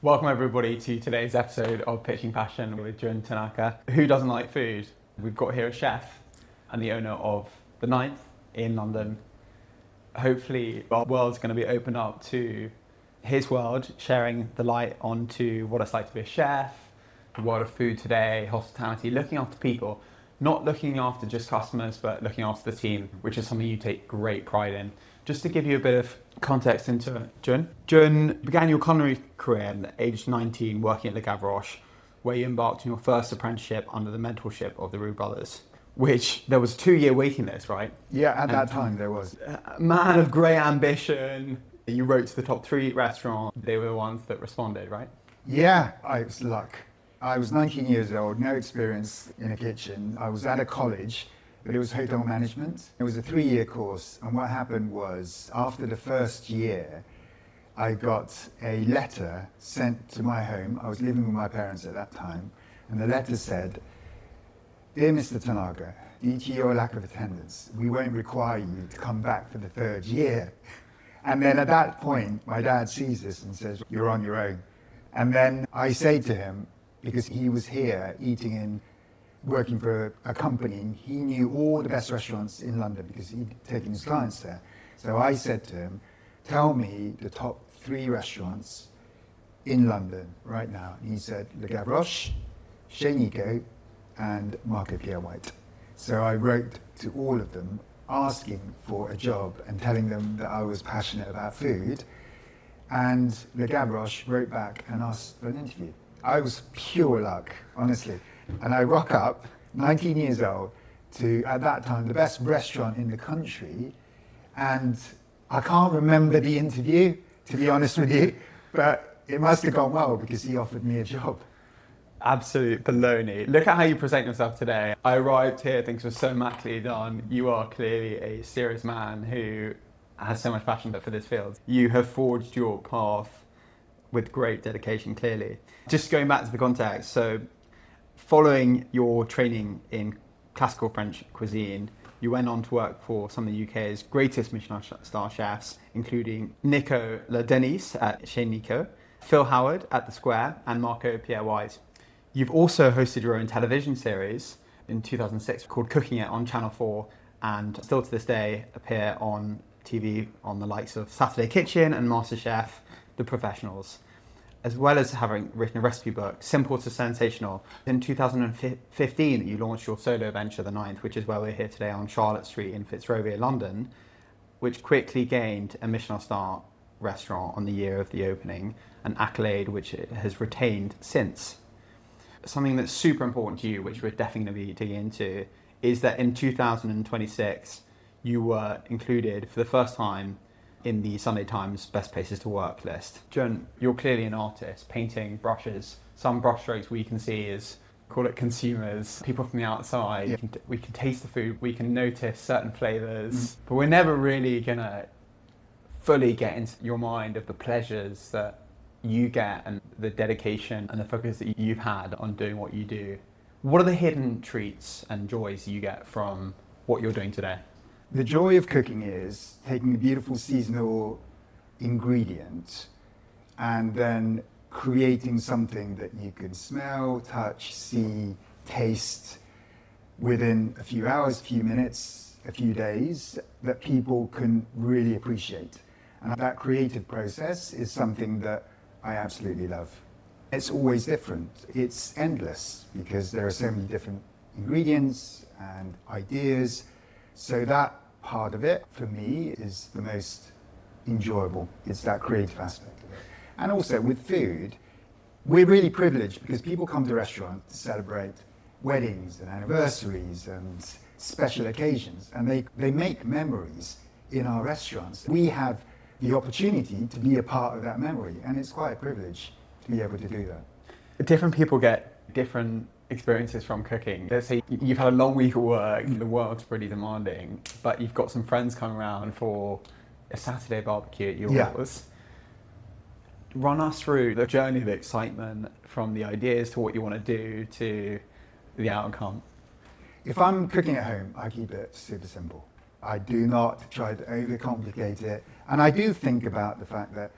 Welcome everybody to today's episode of Pitching Passion with Jun Tanaka. Who doesn't like food? We've got here a chef and the owner of the Ninth in London. Hopefully our world's going to be opened up to his world, sharing the light onto what it's like to be a chef, the world of food today, hospitality, looking after people, not looking after just customers, but looking after the team, which is something you take great pride in. Just to give you a bit of context into Jun. Jun began your culinary career at age 19 working at the Gavroche, where you embarked on your first apprenticeship under the mentorship of the Roux brothers, which there was a 2-year waiting list, right? Yeah, at that time there was. A man of great ambition. You wrote to the top 3 restaurants. They were the ones that responded, right? Yeah, I was luck. I was 19 years old, no experience in a kitchen. I was at a college, but it was hotel management. It was a 3-year course, and what happened was, after the first year, I got a letter sent to my home. I was living with my parents at that time, and the letter said, "Dear Mr. Tanaka, due to your lack of attendance, we won't require you to come back for the 3rd year." And then at that point, my dad sees this and says, "You're on your own." And then I say to him, because he was here working for a company, he knew all the best restaurants in London because he'd taken his clients there. So I said to him, "Tell me the top 3 restaurants in London right now." And he said, Le Gavroche, Chez Nico, and Marco Pierre White. So I wrote to all of them asking for a job and telling them that I was passionate about food. And Le Gavroche wrote back and asked for an interview. I was pure luck, honestly. And I rock up, 19 years old, to, at that time, the best restaurant in the country. And I can't remember the interview, to be honest with you, but it must have gone well because he offered me a job. Absolute baloney. Look at how you present yourself today. I arrived here thinking it was so immaculately done. You are clearly a serious man who has so much passion for this field. You have forged your path with great dedication, clearly. Just going back to the context, so following your training in classical French cuisine, you went on to work for some of the UK's greatest Michelin-starred chefs, including Nico Ladenis at Chez Nico, Phil Howard at The Square, and Marco Pierre White. You've also hosted your own television series in 2006 called Cooking It on Channel 4, and still to this day appear on TV on the likes of Saturday Kitchen and MasterChef, The Professionals, as well as having written a recipe book, Simple to Sensational. In 2015, you launched your solo venture, The Ninth, which is where we're here today on Charlotte Street in Fitzrovia, London, which quickly gained a Michelin-starred restaurant on the year of the opening, an accolade which it has retained since. Something that's super important to you, which we're definitely going to be digging into, is that in 2026, you were included for the first time in the Sunday Times Best Places to Work list. Jun, you're clearly an artist, painting brushes. Some brushstrokes we can see is, call it consumers, people from the outside. Yeah. We can taste the food, we can notice certain flavours, but we're never really going to fully get into your mind of the pleasures that you get and the dedication and the focus that you've had on doing what you do. What are the hidden treats and joys you get from what you're doing today? The joy of cooking is taking a beautiful seasonal ingredient and then creating something that you can smell, touch, see, taste within a few hours, a few minutes, a few days that people can really appreciate. And that creative process is something that I absolutely love. It's always different. It's endless because there are so many different ingredients and ideas. So that part of it, for me, is the most enjoyable. It's that creative aspect of it. And also with food, we're really privileged because people come to restaurants to celebrate weddings and anniversaries and special occasions, and they make memories in our restaurants. We have the opportunity to be a part of that memory, and it's quite a privilege to be able to do that. Different people get different experiences from cooking. Let's say you've had a long week of work, the work's pretty demanding, but you've got some friends coming around for a Saturday barbecue at yours. Yeah. Run us through the journey of excitement from the ideas to what you want to do to the outcome. If I'm cooking at home, I keep it super simple. I do not try to overcomplicate it. And I do think about the fact that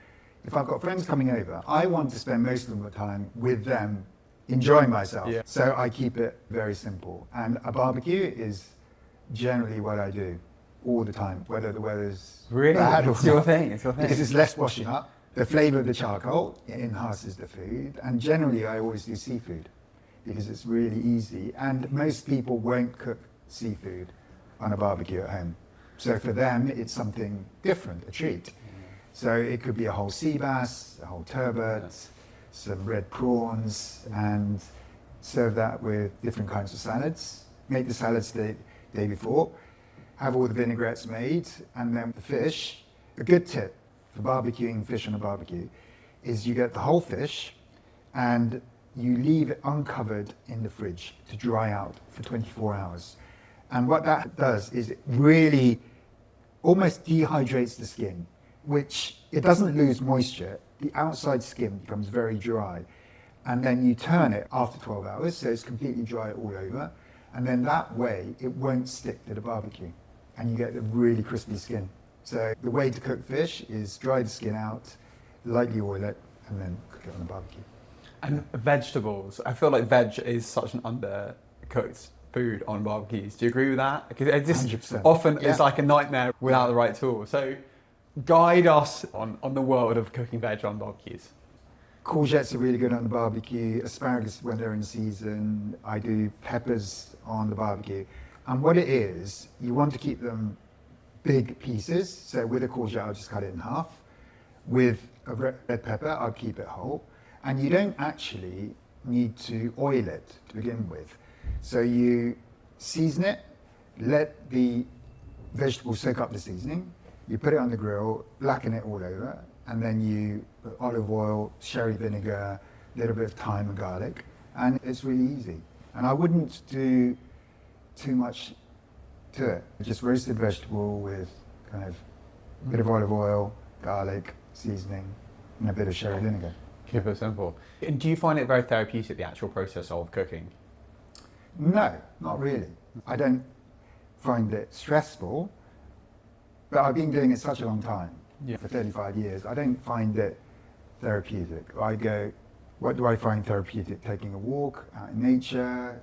if I've got friends coming over, I want to spend most of the time with them, enjoying myself. Yeah. So I keep it very simple. And a barbecue is generally what I do all the time, whether the weather's bad or It's your not. thing. It's your thing. Because it's less washing up. The flavour of the charcoal enhances the food. And generally, I always do seafood because it's really easy. And most people won't cook seafood on a barbecue at home. So for them, it's something different, a treat. So it could be a whole sea bass, a whole turbot, some red prawns, and serve that with different kinds of salads. Make the salads the day before. Have all the vinaigrettes made, and then the fish. A good tip for barbecuing fish on a barbecue is you get the whole fish and you leave it uncovered in the fridge to dry out for 24 hours. And what that does is it really almost dehydrates the skin, which it doesn't lose moisture. The outside skin becomes very dry. And then you turn it after 12 hours, so it's completely dry all over. And then that way, it won't stick to the barbecue. And you get a really crispy skin. So the way to cook fish is dry the skin out, lightly oil it, and then cook it on the barbecue. And vegetables. I feel like veg is such an undercooked food on barbecues. Do you agree with that? Because it just 100%. often Yeah. it's like a nightmare without the right tool. So guide us on the world of cooking veg on barbecues. Courgettes are really good on the barbecue. Asparagus when they're in season. I do peppers on the barbecue. And what it is, you want to keep them big pieces. So with a courgette, I'll just cut it in half. With a red pepper, I'll keep it whole. And you don't actually need to oil it to begin with. So you season it, let the vegetables soak up the seasoning. You put it on the grill, blacken it all over, and then you put olive oil, sherry vinegar, a little bit of thyme and garlic, and it's really easy. And I wouldn't do too much to it. Just roasted vegetable with kind of a bit of olive oil, garlic, seasoning, and a bit of sherry vinegar. Keep it simple. And do you find it very therapeutic, the actual process of cooking? No, not really. I don't find it stressful, but I've been doing it such a long time, for 35 years. I don't find it therapeutic. I go, what do I find therapeutic? Taking a walk out in nature.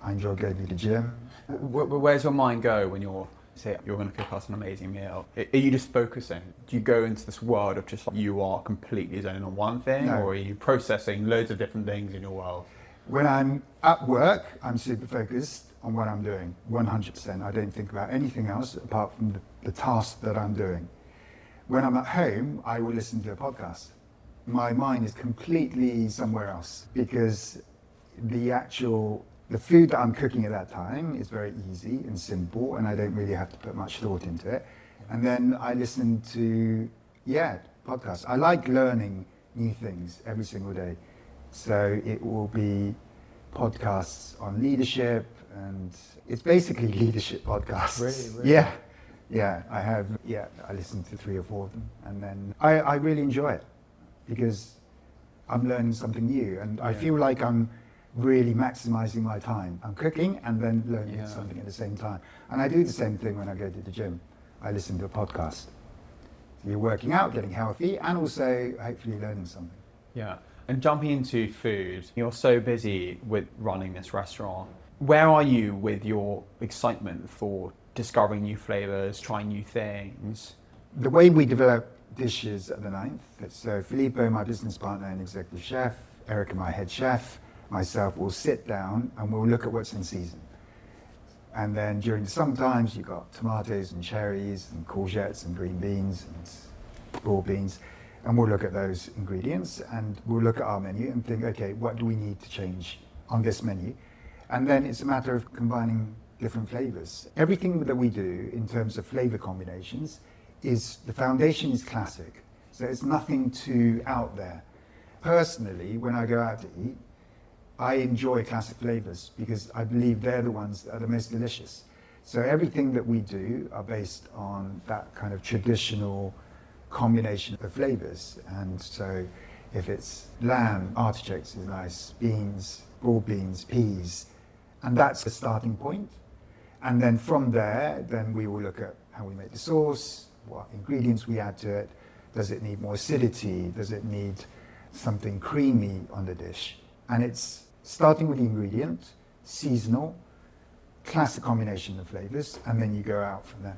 I enjoy going to the gym. Where's your mind go when you're going to cook us an amazing meal? Are you just focusing? Do you go into this world of just like you are completely zoning on one thing, No. or are you processing loads of different things in your world? When I'm at work, I'm super focused on what I'm doing, 100%. I don't think about anything else apart from the task that I'm doing. When I'm at home, I will listen to a podcast. My mind is completely somewhere else because the food that I'm cooking at that time is very easy and simple, and I don't really have to put much thought into it. And then I listen to, podcasts. I like learning new things every single day. So it will be podcasts on leadership, and it's basically leadership podcasts. Really? Yeah, I listen to 3 or 4 of them, and then I really enjoy it because I'm learning something new, and I feel like I'm really maximizing my time. I'm cooking and then learning something at the same time. And I do the same thing when I go to the gym. I listen to a podcast. So you're working out, getting healthy, and also hopefully learning something. Yeah. And jumping into food, you're so busy with running this restaurant. Where are you with your excitement for discovering new flavors, trying new things? The way we develop dishes at the Ninth, so Filippo, my business partner and executive chef, Erica, my head chef, myself will sit down and we'll look at what's in season. And then during the summertimes, you've got tomatoes and cherries and courgettes and green beans and broad beans. And we'll look at those ingredients and we'll look at our menu and think, okay, what do we need to change on this menu? And then it's a matter of combining different flavors. Everything that we do in terms of flavor combinations the foundation is classic. So it's nothing too out there. Personally, when I go out to eat, I enjoy classic flavors because I believe they're the ones that are the most delicious. So everything that we do are based on that kind of traditional combination of flavors. And so if it's lamb, artichokes is nice, beans, broad beans, peas, and that's the starting point. And then from there, then we will look at how we make the sauce, what ingredients we add to it, Does it need more acidity? Does it need something creamy on the dish? And it's starting with the ingredient, seasonal, classic combination of flavors, and then you go out from there.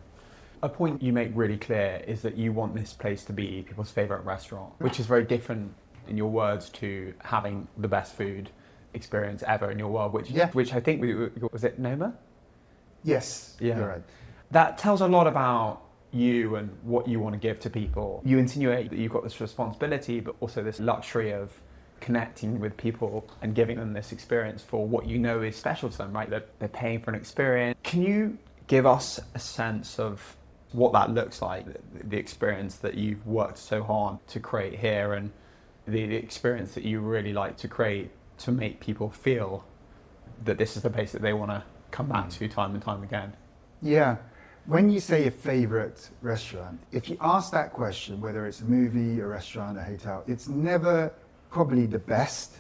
A point you make really clear is that you want this place to be people's favourite restaurant, which is very different in your words to having the best food experience ever in your world, which I think, was it Noma? Yes, Yeah. you're right. That tells a lot about you and what you want to give to people. You insinuate that you've got this responsibility, but also this luxury of connecting with people and giving them this experience for what you know is special to them, right? That they're paying for an experience. Can you give us a sense of what that looks like, the experience that you've worked so hard to create here, and the experience that you really like to create to make people feel that this is the place that they want to come back to time and time again? Yeah. When you say a favorite restaurant, if you ask that question, whether it's a movie, a restaurant, a hotel, it's never probably the best.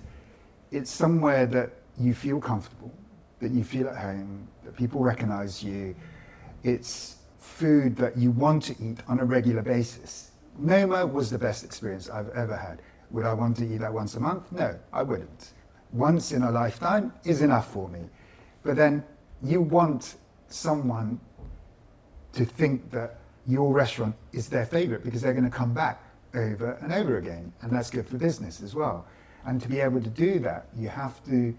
It's somewhere that you feel comfortable, that you feel at home, that people recognize you. It's food that you want to eat on a regular basis. Noma was the best experience I've ever had. Would I want to eat that once a month? No, I wouldn't. Once in a lifetime is enough for me. But then you want someone to think that your restaurant is their favorite because they're going to come back over and over again. And that's good for business as well. And to be able to do that, you have to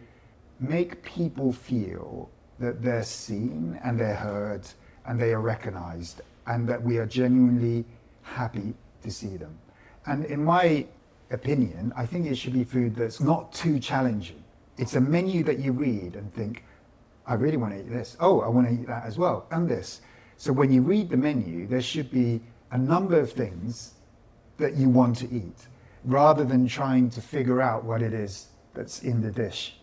make people feel that they're seen and they're heard and they are recognized and that we are genuinely happy to see them. And in my opinion, I think it should be food that's not too challenging. It's a menu that you read and think, I really want to eat this. Oh, I want to eat that as well, and this. So when you read the menu, there should be a number of things that you want to eat, rather than trying to figure out what it is that's in the dish.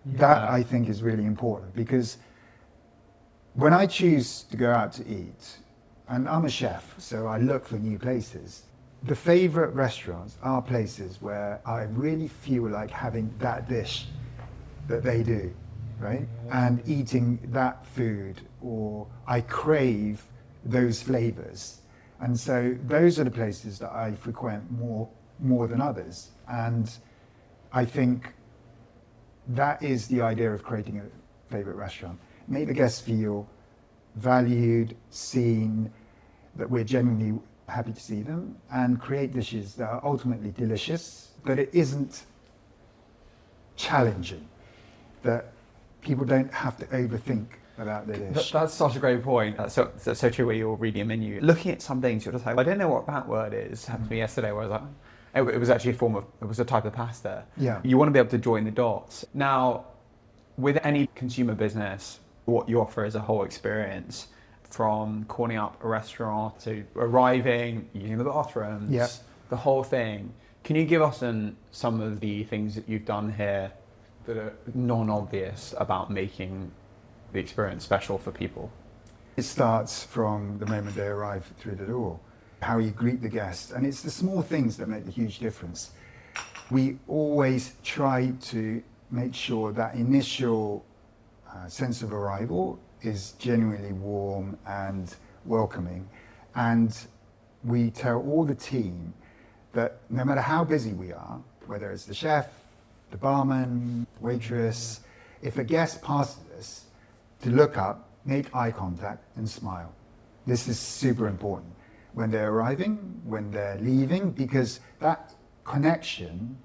Yeah. That, I think, is really important, because when I choose to go out to eat, and I'm a chef, so I look for new places, the favorite restaurants are places where I really feel like having that dish that they do, right? And eating that food, or I crave those flavors. And so those are the places that I frequent more than others. And I think that is the idea of creating a favorite restaurant. Make the guests feel valued, seen, that we're genuinely happy to see them, and create dishes that are ultimately delicious, but it isn't challenging, that people don't have to overthink about the dish. That's such a great point. That's so true where you're reading a menu. Looking at some things, you're just like, I don't know what that word is. It happened to me yesterday where I was like, it was actually it was a type of pasta. Yeah. You want to be able to join the dots. Now, with any consumer business, what you offer is a whole experience, from calling up a restaurant to arriving, using the bathrooms, yeah, the whole thing. Can you give us some of the things that you've done here that are non-obvious about making the experience special for people? It starts from the moment they arrive through the door, how you greet the guests, and it's the small things that make the huge difference. We always try to make sure that initial sense of arrival is genuinely warm and welcoming, and we tell all the team that no matter how busy we are, whether it's the chef, the barman, waitress, if a guest passes us, to look up, make eye contact and smile. This is super important when they're arriving, when they're leaving, because that connection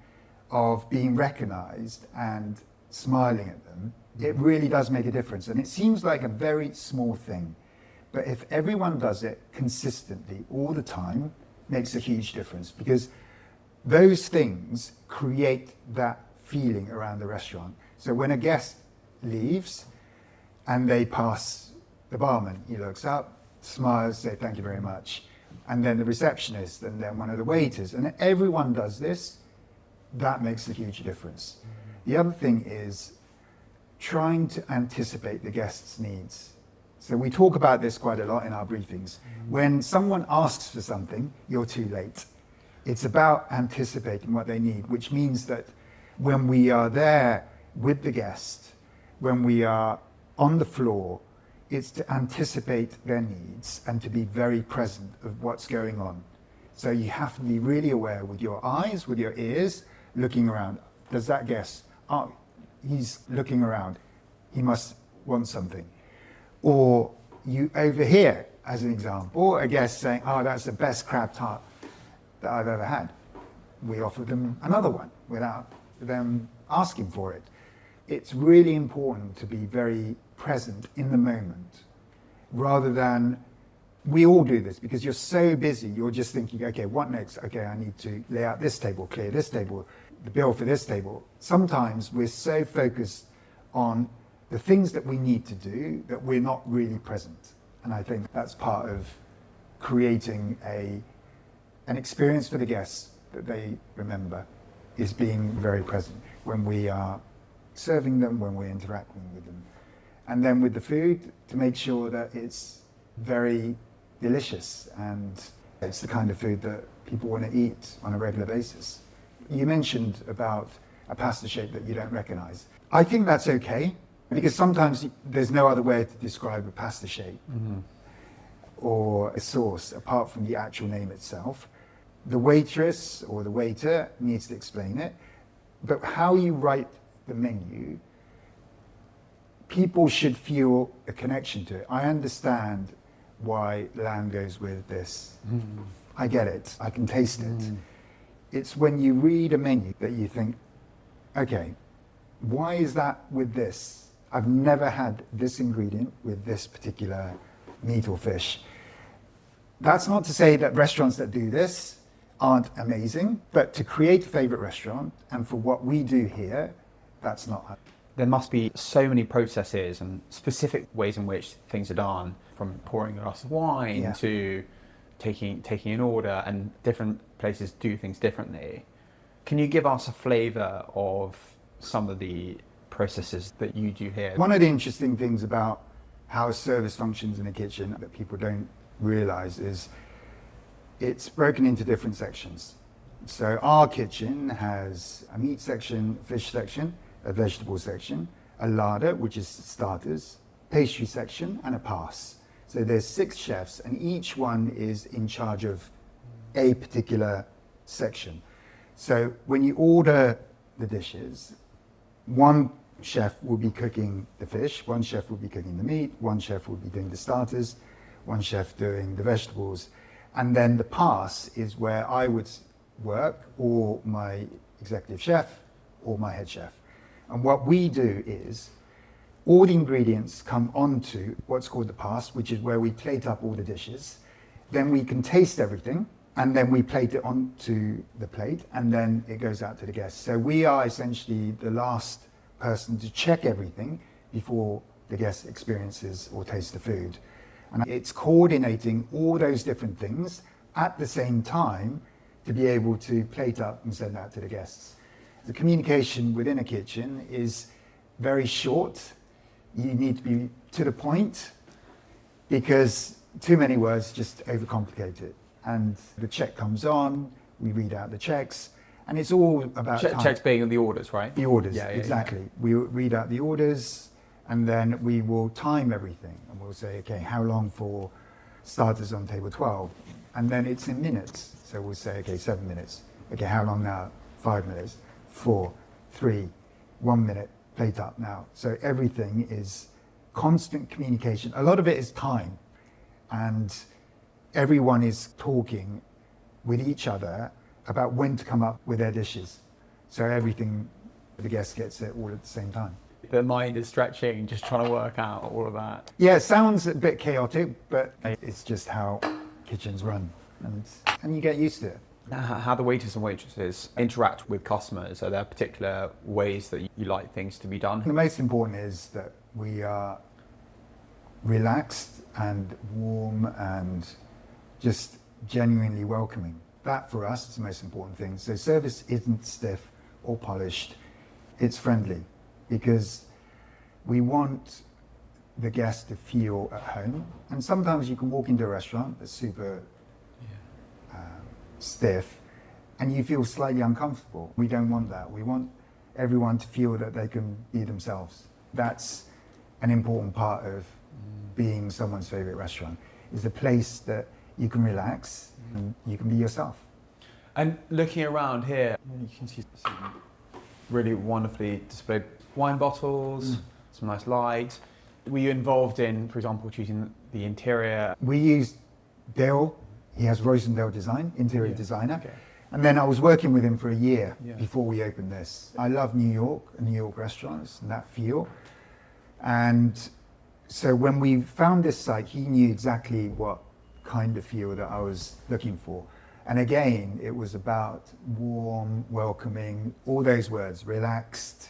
of being recognized and smiling at them, it really does make a difference. And it seems like a very small thing, but if everyone does it consistently all the time, makes a huge difference, because those things create that feeling around the restaurant. So when a guest leaves and they pass the barman, he looks up, smiles, say thank you very much, and then the receptionist, and then one of the waiters, and everyone does this, that makes a huge difference. The other thing is trying to anticipate the guest's needs. So we talk about this quite a lot in our briefings. When someone asks for something, you're too late. It's about anticipating what they need, which means that when we are there with the guest, when we are on the floor, it's to anticipate their needs and to be very present of what's going on. So you have to be really aware with your eyes, with your ears, looking around. Does that guest, oh, he's looking around, he must want something. Or you overhear, as an example, a guest saying, oh, that's the best crab tart that I've ever had. We offer them another one without them asking for it. It's really important to be very present in the moment, rather than, we all do this because you're so busy, you're just thinking, okay, what next? Okay, I need to lay out this table, clear this table, the bill for this table. Sometimes we're so focused on the things that we need to do that we're not really present. And I think that's part of creating an experience for the guests that they remember, is being very present when we are serving them, when we're interacting with them. And then with the food, to make sure that it's very delicious and it's the kind of food that people want to eat on a regular basis. You mentioned about a pasta shape that you don't recognize. I think that's okay, because sometimes there's no other way to describe a pasta shape or a sauce apart from the actual name itself. The waitress or the waiter needs to explain it, but how you write the menu, people should feel a connection to it. I understand why lamb goes with this. I get it. I can taste it. It's when you read a menu that you think, okay, why is that with this? I've never had this ingredient with this particular meat or fish. That's not to say that restaurants that do this aren't amazing, but to create a favorite restaurant and for what we do here, that's not. There must be so many processes and specific ways in which things are done, from pouring a glass of wine to taking an order, and different places do things differently. Can you give us a flavour of some of the processes that you do here? One of the interesting things about how service functions in a kitchen that people don't realise is it's broken into different sections. So our kitchen has a meat section, fish section, a vegetable section, a larder, which is starters, pastry section, and a pass. So there's 6 chefs, and each one is in charge of a particular section. So when you order the dishes, one chef will be cooking the fish, one chef will be cooking the meat, one chef will be doing the starters, one chef doing the vegetables, and then the pass is where I would work, or my executive chef, or my head chef. And what we do is, all the ingredients come onto what's called the pass, which is where we plate up all the dishes. Then we can taste everything, and then we plate it onto the plate, and then it goes out to the guests. So we are essentially the last person to check everything before the guest experiences or tastes the food. And it's coordinating all those different things at the same time to be able to plate up and send out to the guests. The communication within a kitchen is very short. You need to be to the point, because too many words just overcomplicate it. And the check comes on, we read out the checks, and it's all about checks being the orders, right? The orders, exactly. Yeah. We read out the orders, and then we will time everything, and we'll say, okay, how long for starters on table 12? And then it's in minutes. So we'll say, okay, 7 minutes. Okay, how long now? 5 minutes. 4, 3, 1 minute, plate up now. So everything is constant communication. A lot of it is time, and everyone is talking with each other about when to come up with their dishes. So everything, the guest gets it all at the same time. The mind is stretching, just trying to work out all of that. Yeah, it sounds a bit chaotic, but it's just how kitchens run, and you get used to it. How the waiters and waitresses interact with customers, are there particular ways that you like things to be done? The most important is that we are relaxed and warm and just genuinely welcoming. That for us is the most important thing. So service isn't stiff or polished, it's friendly, because we want the guest to feel at home. And sometimes you can walk into a restaurant that's super stiff and you feel slightly uncomfortable. We don't want that. We want everyone to feel that they can be themselves. That's an important part of being someone's favorite restaurant, is a place that you can relax, and you can be yourself. And looking around here, you can see some really wonderfully displayed wine bottles, some nice light. Were you involved in, for example, choosing the interior? We used Dale, he has Rosendale Design, interior designer. Okay. And then I was working with him for a year Yeah. before we opened this. I love New York and New York restaurants and that feel. And so when we found this site, he knew exactly what kind of feel that I was looking for. And again, it was about warm, welcoming, all those words, relaxed.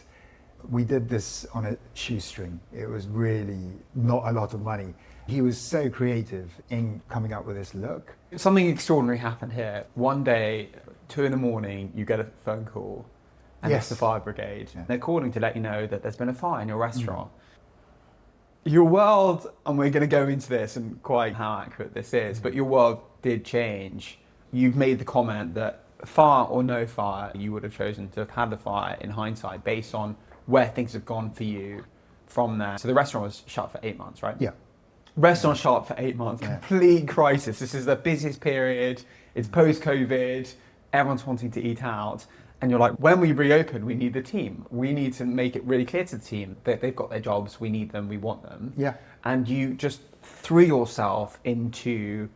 We did this on a shoestring. It was really not a lot of money. He was so creative in coming up with this look. Something extraordinary happened here. One day, 2 a.m, you get a phone call, and Yes. it's the fire brigade. Yeah. They're calling to let you know that there's been a fire in your restaurant. Your world, and we're going to go into this and quite how accurate this is, but your world did change. You've made the comment that fire or no fire, you would have chosen to have had the fire in hindsight based on where things have gone for you from there. So the restaurant was shut for 8 months, right? Yeah. Restaurant shut for 8 months, Yeah. complete crisis. This is the busiest period, it's post-COVID, everyone's wanting to eat out. And you're like, when we reopen, we need the team. We need to make it really clear to the team that they've got their jobs, we need them, we want them. Yeah. And you just threw yourself into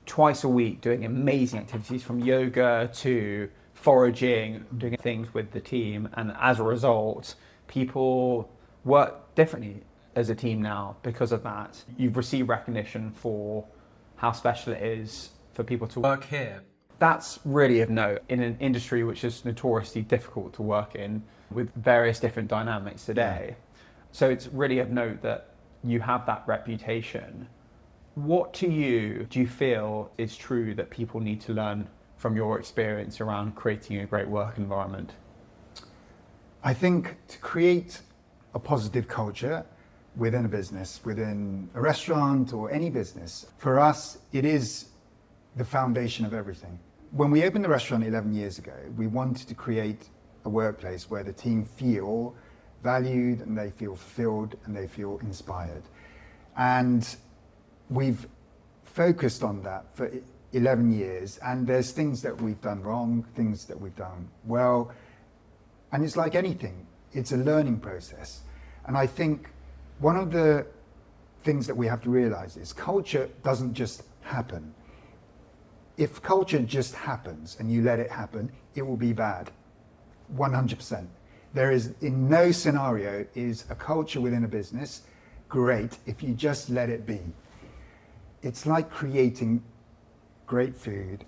twice a week doing amazing activities from yoga to foraging, doing things with the team. And as a result, people work differently as a team now because of that. You've received recognition for how special it is for people to work here. That's really of note in an industry which is notoriously difficult to work in with various different dynamics today. So it's really of note that you have that reputation. What to you do you feel is true that people need to learn from your experience around creating a great work environment? I think to create a positive culture within a business, within a restaurant or any business, for us, it is the foundation of everything. When we opened the restaurant 11 years ago, we wanted to create a workplace where the team feel valued and they feel fulfilled and they feel inspired. And we've focused on that for 11 years, and there's things that we've done wrong, things that we've done well, and it's like anything, it's a learning process. And I think one of the things that we have to realize is culture doesn't just happen. If culture just happens and you let it happen, it will be bad, 100%. There is, in no scenario is a culture within a business great if you just let it be. It's like creating great food,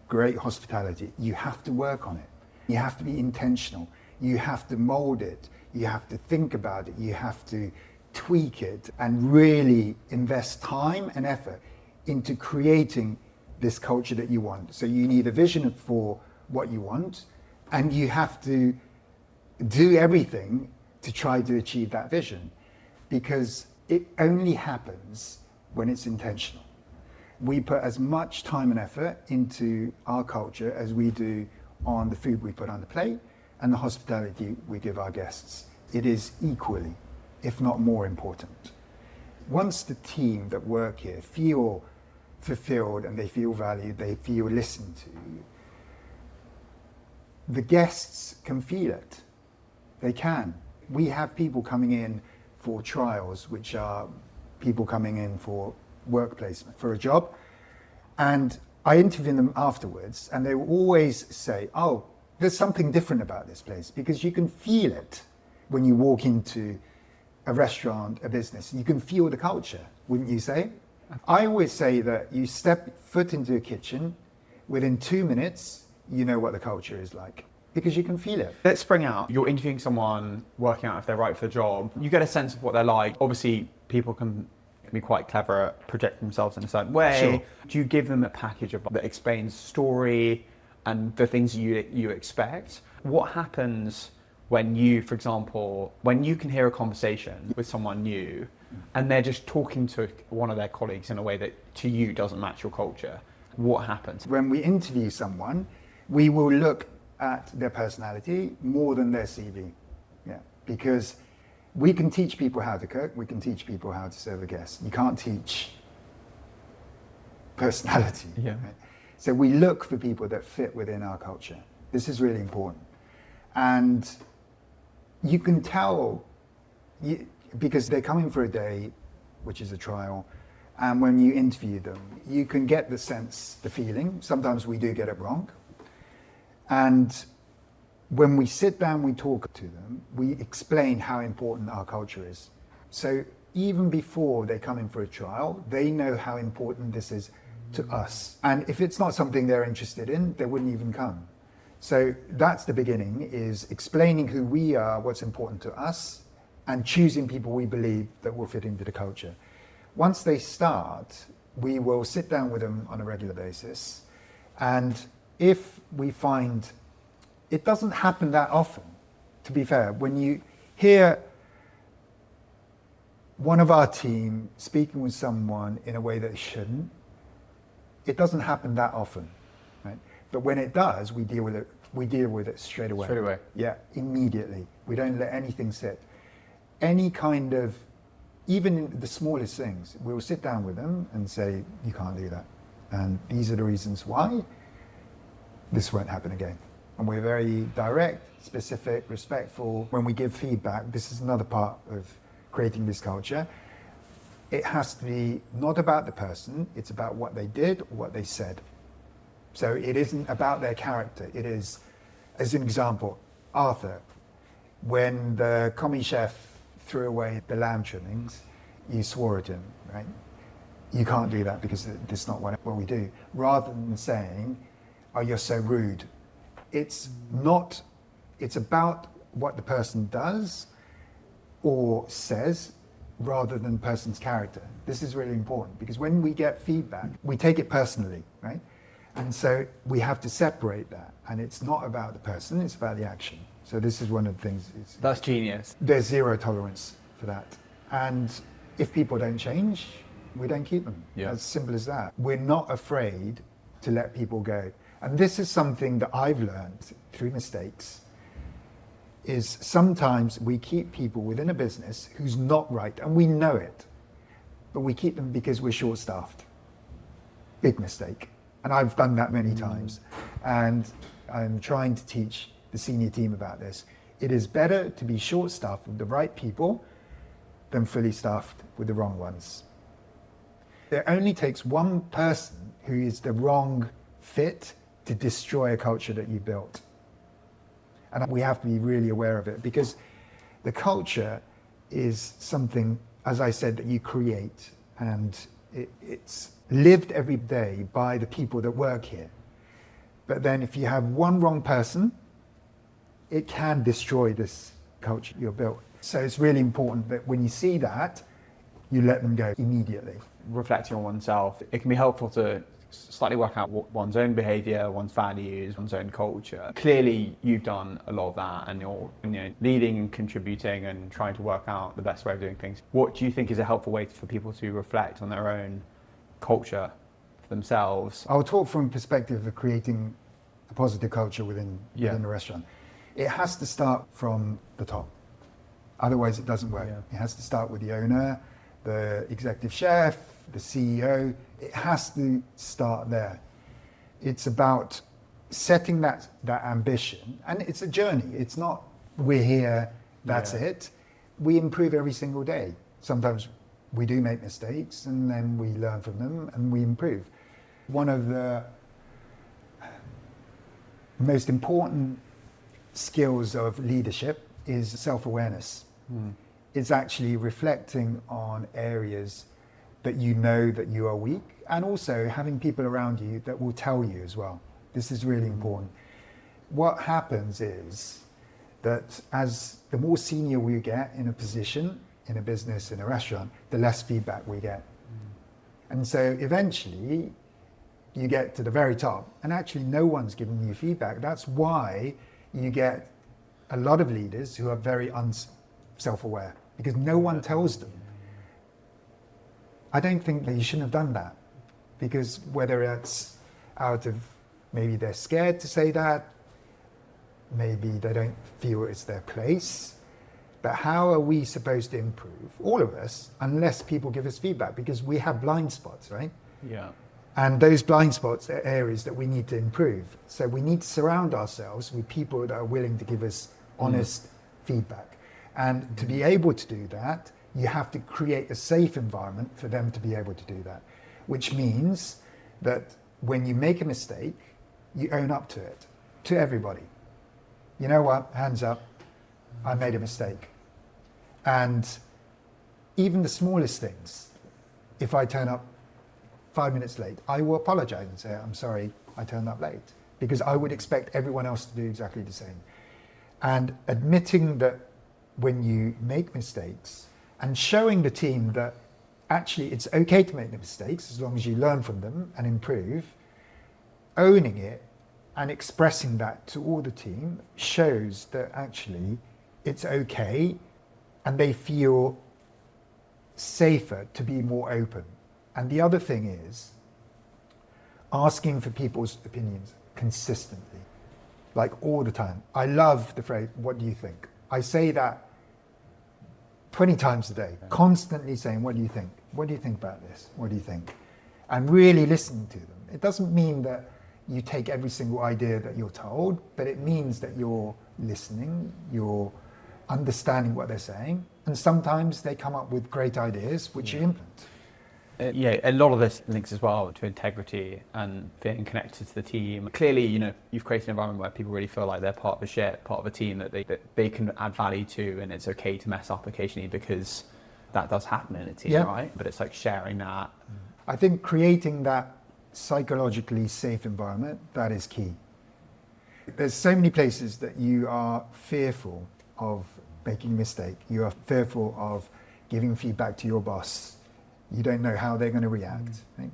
great hospitality. You have to work on it. You have to be intentional. You have to mold it. You have to think about it. You have to tweak it and really invest time and effort into creating this culture that you want. So you need a vision for what you want, and you have to do everything to try to achieve that vision, because it only happens when it's intentional. We put as much time and effort into our culture as we do on the food we put on the plate and the hospitality we give our guests. It is equally, if not more important. Once the team that work here feel fulfilled and they feel valued, they feel listened to, the guests can feel it. They can. We have people coming in for trials, which are people coming in for work placement, for a job. And I interview them afterwards, and they will always say, oh, there's something different about this place, because you can feel it when you walk into a restaurant, a business. You can feel the culture, wouldn't you say? I always say that you step foot into a kitchen, within 2 minutes, you know what the culture is like, because you can feel it. Let's spring out. You're interviewing someone, working out if they're right for the job. You get a sense of what they're like. Obviously, people can be quite clever at projecting themselves in a certain way. Sure. Do you give them a package that explains story and the things you expect? What happens when you, for example, when you can hear a conversation with someone new and they're just talking to one of their colleagues in a way that to you doesn't match your culture? What happens? When we interview someone, we will look at their personality more than their CV. Yeah, because we can teach people how to cook, we can teach people how to serve a guest. You can't teach personality. Yeah. Right? So we look for people that fit within our culture. This is really important. And you can tell, because they're coming for a day, which is a trial, and when you interview them, you can get the sense, the feeling. Sometimes we do get it wrong. And when we sit down, we talk to them, we explain how important our culture is. So even before they come in for a trial, they know how important this is to us. And if it's not something they're interested in, they wouldn't even come. So that's the beginning, is explaining who we are, what's important to us, and choosing people we believe that will fit into the culture. Once they start, we will sit down with them on a regular basis. And if we find, it doesn't happen that often, to be fair. When you hear one of our team speaking with someone in a way that it shouldn't, it doesn't happen that often, right? But when it does, we deal with it. We deal with it straight away. Straight away. Yeah, immediately. We don't let anything sit. Any kind of, even in the smallest things, we'll sit down with them and say, you can't do that. And these are the reasons why this won't happen again. And we're very direct, specific, respectful. When we give feedback, this is another part of creating this culture. It has to be not about the person, it's about what they did or what they said. So it isn't about their character. It is, as an example, Arthur, when the commis chef threw away the lamb trimmings, you swore at him, right? You can't do that because this is not what we do. Rather than saying, oh, you're so rude. It's not, it's about what the person does or says rather than the person's character. This is really important because when we get feedback, we take it personally, right? And so we have to separate that. And it's not about the person, it's about the action. So this is one of the things. That's genius. There's zero tolerance for that. And if people don't change, we don't keep them. Yeah. As simple as that. We're not afraid to let people go. And this is something that I've learned through mistakes, is sometimes we keep people within a business who's not right, and we know it, but we keep them because we're short-staffed. Big mistake. And I've done that many times. And I'm trying to teach the senior team about this. It is better to be short-staffed with the right people than fully staffed with the wrong ones. It only takes one person who is the wrong fit to destroy a culture that you built. And we have to be really aware of it because the culture is something, as I said, that you create, and it's lived every day by the people that work here. But then if you have one wrong person, it can destroy this culture you've built. So it's really important that when you see that, you let them go immediately. Reflecting on oneself, it can be helpful to slightly work out one's own behaviour, one's values, one's own culture. Clearly, you've done a lot of that, and you're leading and contributing and trying to work out the best way of doing things. What do you think is a helpful way for people to reflect on their own culture for themselves? I'll talk from a perspective of creating a positive culture within the restaurant. It has to start from the top. Otherwise, it doesn't work. Yeah. It has to start with the owner, the executive chef, the CEO. It has to start there. It's about setting that ambition, and it's a journey. It's not we're here, that's it. We improve every single day. Sometimes we do make mistakes, and then we learn from them and we improve. One of the most important skills of leadership is self-awareness. It's actually reflecting on areas that you know that you are weak, and also having people around you that will tell you as well. This is really important. What happens is that as the more senior we get in a position, in a business, in a restaurant, the less feedback we get. And so eventually you get to the very top and actually no one's giving you feedback. That's why you get a lot of leaders who are very self-aware, because no one tells them. I don't think that you shouldn't have done that, because whether it's out of maybe they're scared to say that, maybe they don't feel it's their place, but how are we supposed to improve, all of us, unless people give us feedback, because we have blind spots, right? Yeah. And those blind spots are areas that we need to improve. So we need to surround ourselves with people that are willing to give us honest feedback. And to be able to do that, you have to create a safe environment for them to be able to do that, which means that when you make a mistake, you own up to it, to everybody. You know what, hands up, I made a mistake. And even the smallest things, if I turn up 5 minutes late, I will apologize and say, I'm sorry, I turned up late, because I would expect everyone else to do exactly the same. And admitting that when you make mistakes and showing the team that actually it's okay to make the mistakes as long as you learn from them and improve, owning it and expressing that to all the team shows that actually it's okay and they feel safer to be more open. And the other thing is asking for people's opinions consistently, like all the time. I love the phrase, what do you think? I say that 20 times a day, constantly saying, what do you think? What do you think about this? What do you think? And really listening to them. It doesn't mean that you take every single idea that you're told, but it means that you're listening, you're understanding what they're saying, and sometimes they come up with great ideas which you implement. Yeah, a lot of this links as well to integrity and feeling connected to the team. Clearly, you've created an environment where people really feel like they're part of a ship, part of a team that they can add value to, and it's okay to mess up occasionally because that does happen in a team, right? But it's like sharing that. I think creating that psychologically safe environment, that is key. There's so many places that you are fearful of making a mistake. You are fearful of giving feedback to your boss. You don't know how they're going to react. Right?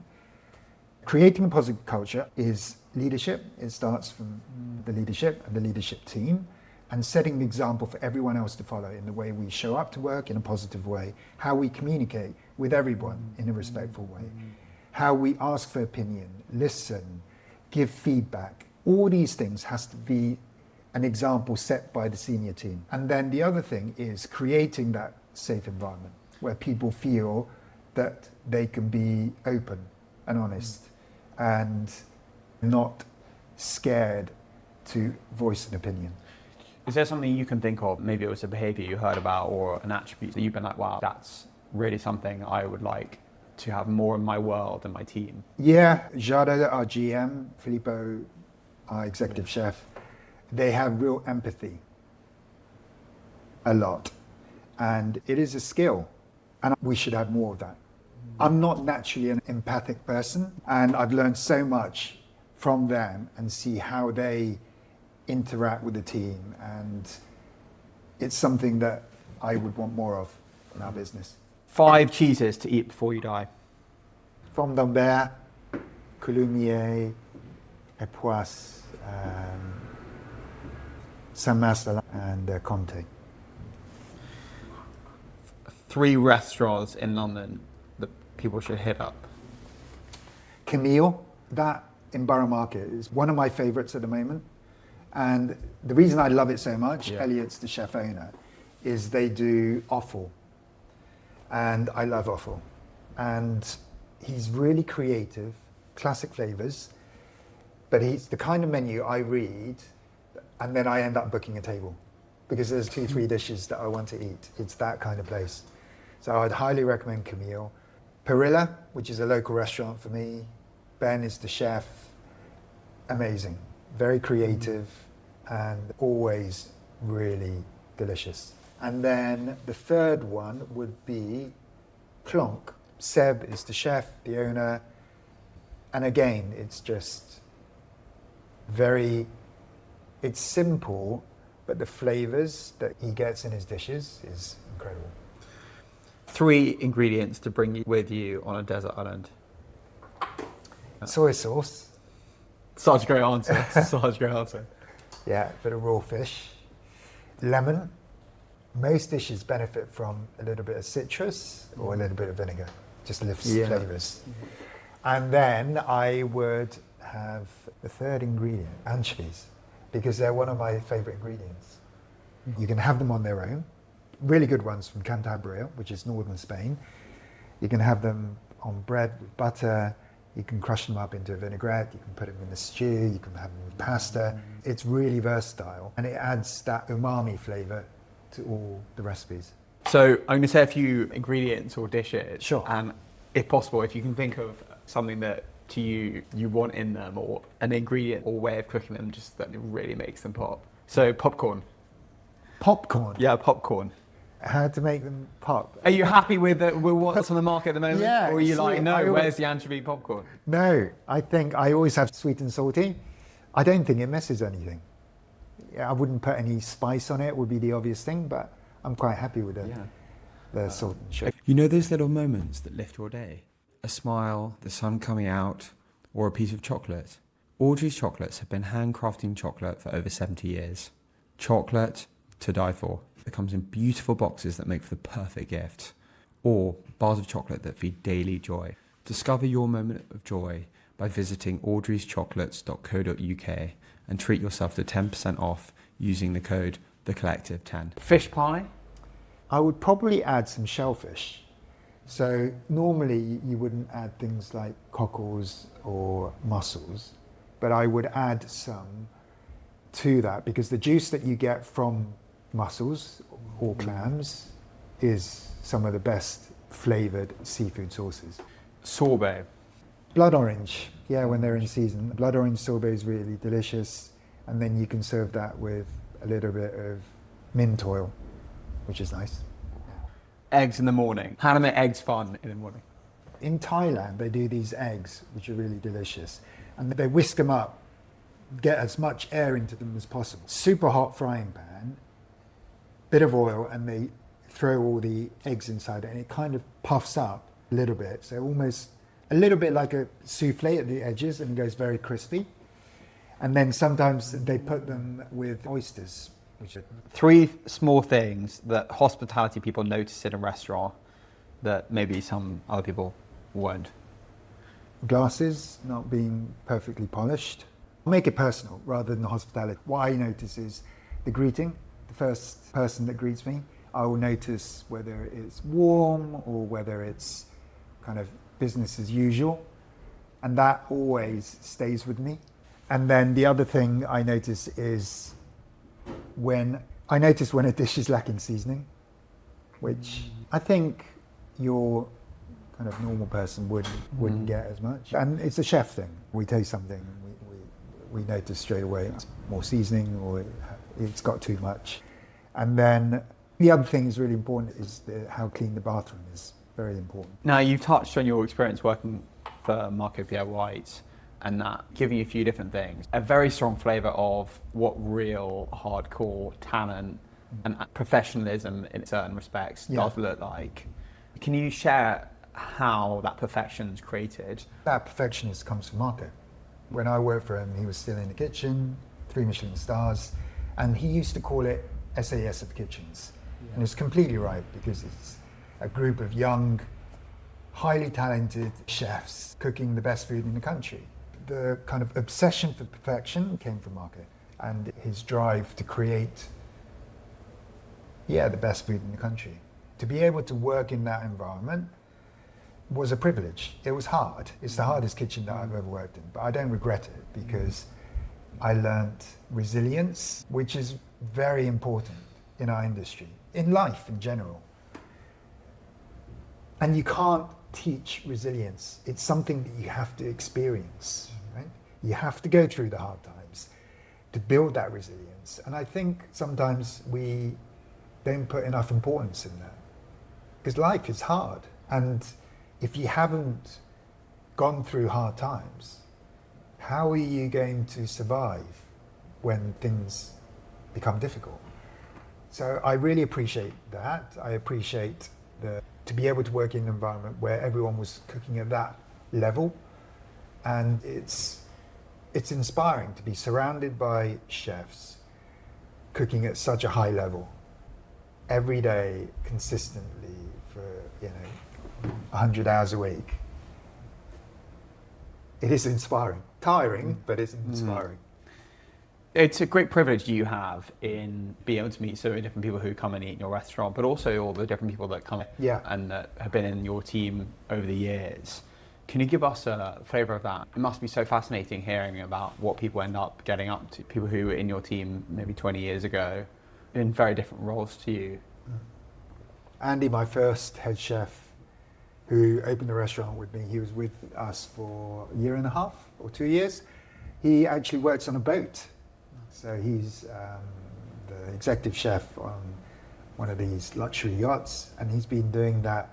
Creating a positive culture is leadership. It starts from the leadership and the leadership team, and setting the example for everyone else to follow in the way we show up to work in a positive way, how we communicate with everyone in a respectful way, how we ask for opinion, listen, give feedback. All these things has to be an example set by the senior team. And then the other thing is creating that safe environment where people feel that they can be open and honest and not scared to voice an opinion. Is there something you can think of, maybe it was a behaviour you heard about or an attribute that you've been like, wow, that's really something I would like to have more in my world and my team? Yeah, Jada, our GM, Filippo, our executive chef, they have real empathy, a lot. And it is a skill, and we should have more of that. I'm not naturally an empathic person, and I've learned so much from them and see how they interact with the team, and it's something that I would want more of in our business. 5 cheeses to eat before you die. From d'Ambert, Coulommiers, Epoisse, Saint-Marcelin, and Comté. 3 restaurants in London that people should hit up. Camille, that in Borough Market is one of my favourites at the moment. And the reason I love it so much, Elliot's the chef owner, is they do offal. And I love offal. And he's really creative, classic flavours, but he's the kind of menu I read and then I end up booking a table because there's 2-3 dishes that I want to eat. It's that kind of place. So I'd highly recommend Camille. Perilla, which is a local restaurant for me. Ben is the chef. Amazing, very creative and always really delicious. And then the third one would be Plonk. Seb is the chef, the owner. And again, it's just it's simple, but the flavors that he gets in his dishes is incredible. 3 ingredients to bring with you on a desert island. Soy sauce. Such a great answer. Such a great answer. Yeah, bit of raw fish. Lemon. Most dishes benefit from a little bit of citrus or a little bit of vinegar. Just lifts flavors. And then I would have the third ingredient, anchovies, because they're one of my favorite ingredients. You can have them on their own. Really good ones from Cantabria, which is northern Spain. You can have them on bread with butter. You can crush them up into a vinaigrette, you can put them in a stew, you can have them with pasta. It's really versatile and it adds that umami flavour to all the recipes. So I'm going to say a few ingredients or dishes. Sure. And if possible, if you can think of something that to you want in them, or an ingredient or way of cooking them just that really makes them pop. So popcorn. Popcorn? Yeah, popcorn. How to make them pop? Are you happy with what's on the market at the moment? Yeah, Or are you like, no, always, where's the anchovy popcorn? No, I think I always have sweet and salty. I don't think it messes anything. I wouldn't put any spice on it, would be the obvious thing, but I'm quite happy with the salt and sugar. You know those little moments that lift your day? A smile, the sun coming out, or a piece of chocolate? Audrey's Chocolates have been handcrafting chocolate for over 70 years. Chocolate to die for. It comes in beautiful boxes that make for the perfect gift, or bars of chocolate that feed daily joy. Discover your moment of joy by visiting audreyschocolates.co.uk and treat yourself to 10% off using the code TheCollective10. Fish pie? I would probably add some shellfish. So normally you wouldn't add things like cockles or mussels, but I would add some to that because the juice that you get from mussels or clams is some of the best flavoured seafood sauces. Sorbet. Blood orange, yeah, when they're in season. Blood orange sorbet is really delicious, and then you can serve that with a little bit of mint oil, which is nice. Eggs in the morning. How to make eggs fun in the morning? In Thailand, they do these eggs, which are really delicious, and they whisk them up, get as much air into them as possible. Super hot frying pan, bit of oil, and they throw all the eggs inside it, and it kind of puffs up a little bit, so almost a little bit like a souffle at the edges, and goes very crispy. And then sometimes they put them with oysters, which are 3 small things that hospitality people notice in a restaurant that maybe some other people won't. glasses not being perfectly polished. Make it personal rather than hospitality. What I notice is the greeting. The first person that greets me, I will notice whether it's warm or whether it's kind of business as usual. And that always stays with me. And then the other thing I notice is when a dish is lacking seasoning, which I think your kind of normal person wouldn't get as much. And it's a chef thing. We taste something and we notice straight away it's more seasoning or it's got too much. And then the other thing is really important is how clean the bathroom is. Very important. Now, you've touched on your experience working for Marco Pierre White and that giving you a few different things. A very strong flavour of what real hardcore talent and professionalism in certain respects does look like. Can you share how that perfection's created? That perfectionist comes from Marco. When I worked for him, he was still in the kitchen, 3 Michelin stars, and he used to call it SAS of kitchens. Yeah. And it's completely right because it's a group of young, highly talented chefs cooking the best food in the country. The kind of obsession for perfection came from Marco and his drive to create, the best food in the country. To be able to work in that environment was a privilege. It was hard. It's the hardest kitchen that I've ever worked in, but I don't regret it because I learnt resilience, which is very important in our industry, in life in general. And you can't teach resilience. It's something that you have to experience, right? You have to go through the hard times to build that resilience. And I think sometimes we don't put enough importance in that because life is hard. And if you haven't gone through hard times, how are you going to survive when things become difficult? So I really appreciate that. I appreciate to be able to work in an environment where everyone was cooking at that level. And it's inspiring to be surrounded by chefs cooking at such a high level every day, consistently for 100 hours a week. It is inspiring. Tiring, but it's inspiring. It's a great privilege you have in being able to meet so many different people who come and eat in your restaurant, but also all the different people that come and that have been in your team over the years. Can you give us a flavour of that? It must be so fascinating hearing about what people end up getting up to. People who were in your team maybe 20 years ago in very different roles to you. Andy, my first head chef, who opened the restaurant with me, he was with us for a year and a half or 2 years. He actually works on a boat. So he's the executive chef on one of these luxury yachts, and he's been doing that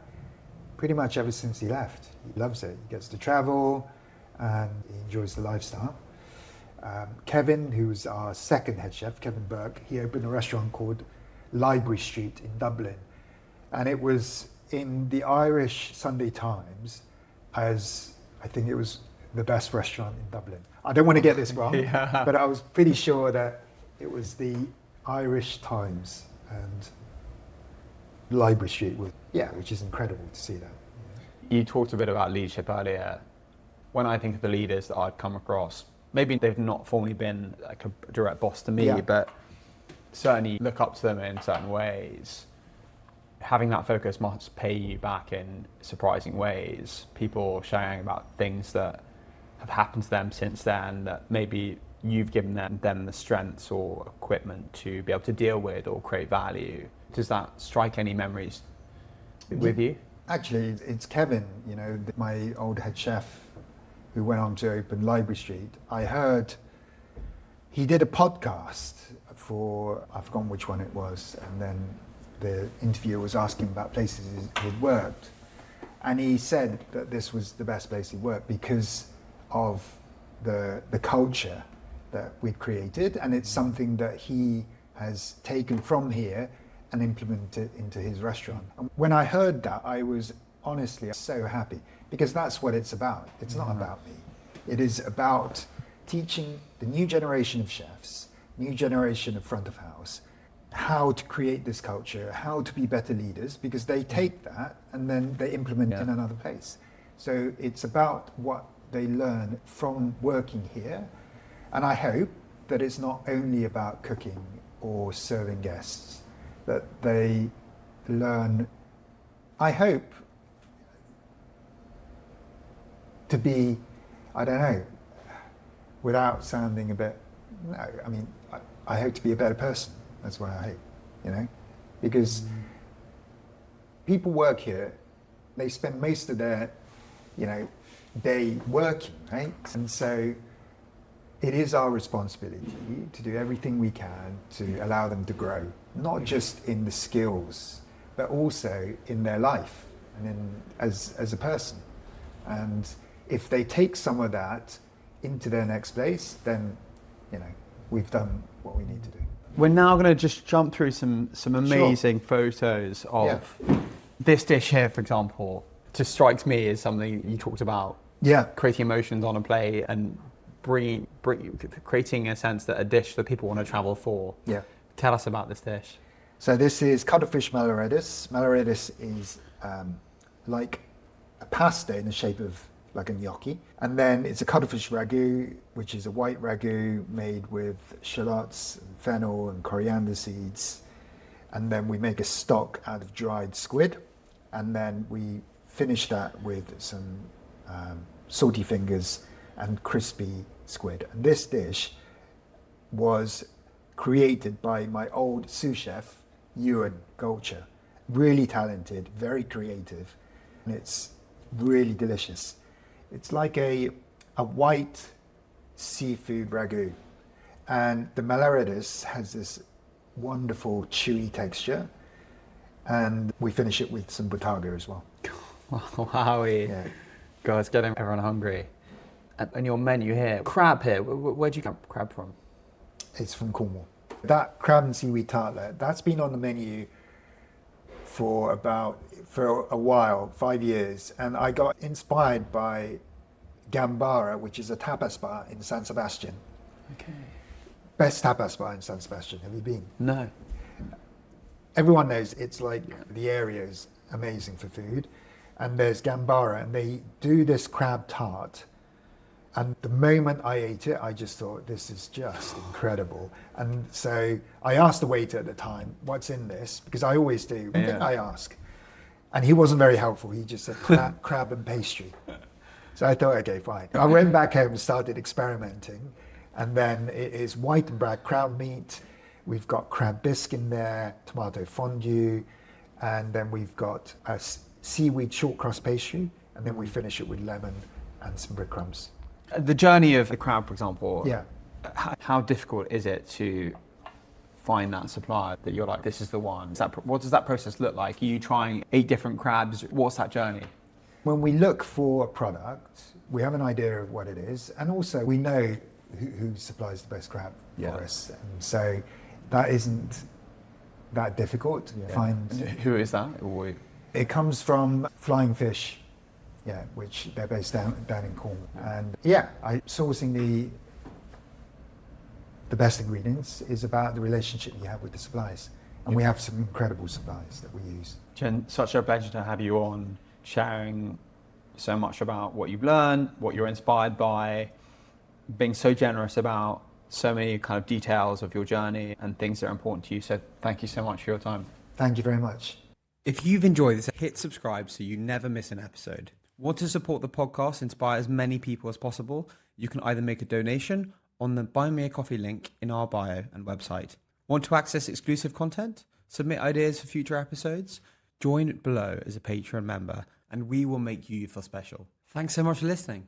pretty much ever since he left. He loves it. He gets to travel and he enjoys the lifestyle. Kevin, who's our second head chef, Kevin Burke, he opened a restaurant called Library Street in Dublin. And it was in the Irish Sunday Times as, I think it was the best restaurant in Dublin. I don't want to get this wrong, Yeah. but I was pretty sure that it was the Irish Times, and Library Street was, which is incredible to see that. You talked a bit about leadership earlier. When I think of the leaders that I've come across, maybe they've not formally been like a direct boss to me, but certainly look up to them in certain ways. Having that focus must pay you back in surprising ways. People sharing about things that have happened to them since then that maybe you've given them the strengths or equipment to be able to deal with or create value. Does that strike any memories with you? Actually, it's Kevin, my old head chef who went on to open Library Street. I heard he did a podcast for, I've forgotten which one it was, and then the interviewer was asking about places he'd worked. And he said that this was the best place he worked because of the culture that we'd created, and it's something that he has taken from here and implemented into his restaurant. And when I heard that, I was honestly so happy, because that's what it's about. It's not about me. It is about teaching the new generation of chefs, new generation of front of house, how to create this culture, how to be better leaders, because they take that and then they implement it in another place. So it's about what they learn from working here. And I hope that it's not only about cooking or serving guests, that they learn, I hope, to be, I don't know, without sounding a bit, no, I mean, I hope to be a better person. That's what I hope, because people work here, they spend most of their, day working, right? And so it is our responsibility to do everything we can to allow them to grow, not just in the skills, but also in their life and as a person. And if they take some of that into their next place, then, we've done what we need to do. We're now going to just jump through some amazing photos of this dish here, for example. Just strikes me as something you talked about. Yeah. Creating emotions on a plate and creating a sense that a dish that people want to travel for. Yeah. Tell us about this dish. So this is cuttlefish malaredis. Malaredis is like a pasta in the shape of like a gnocchi. And then it's a cuttlefish ragu, which is a white ragu made with shallots, and fennel and coriander seeds. And then we make a stock out of dried squid. And then we finish that with some salty fingers and crispy squid. And this dish was created by my old sous chef, Ewan Golcher. Really talented, very creative, and it's really delicious. It's like a white seafood ragu, and the malaredis has this wonderful chewy texture, and we finish it with some butaga as well. Wowie. Yeah. God, it's getting everyone hungry. And your menu here, crab here, where'd you get crab from? It's from Cornwall. That crab and seaweed tartlet, that's been on the menu for a while, 5 years. And I got inspired by Gambara, which is a tapas bar in San Sebastian. Okay. Best tapas bar in San Sebastian. Have you been? No. Everyone knows it's like the area is amazing for food. And there's Gambara, and they do this crab tart. And the moment I ate it, I just thought, this is just incredible. And so I asked the waiter at the time, what's in this? Because I always do. I think I ask. And he wasn't very helpful. He just said crab and pastry. So I thought, okay, fine. I went back home and started experimenting. And then it is white and black crab meat. We've got crab bisque in there, tomato fondue, and then we've got a seaweed short crust pastry, and then we finish it with lemon and some breadcrumbs. The journey of the crab, for example, Yeah. how difficult is it to find that supplier that you're like, this is the one? What does that process look like? Are you trying 8 different crabs? What's that journey? When we look for a product, we have an idea of what it is, and also we know who supplies the best crab for us. And so that isn't that difficult to find. Who is that? It comes from Flying Fish, which they're based down in Cornwall. And sourcing the best ingredients is about the relationship you have with the suppliers. And we have some incredible suppliers that we use. Jen, such a pleasure to have you on, sharing so much about what you've learned, what you're inspired by, being so generous about so many kind of details of your journey and things that are important to you. So thank you so much for your time. Thank you very much. If you've enjoyed this, hit subscribe so you never miss an episode. Want to support the podcast, inspire as many people as possible? You can either make a donation on the Buy Me a Coffee link in our bio and website. Want to access exclusive content? Submit ideas for future episodes? Join below as a Patreon member and we will make you feel special. Thanks so much for listening.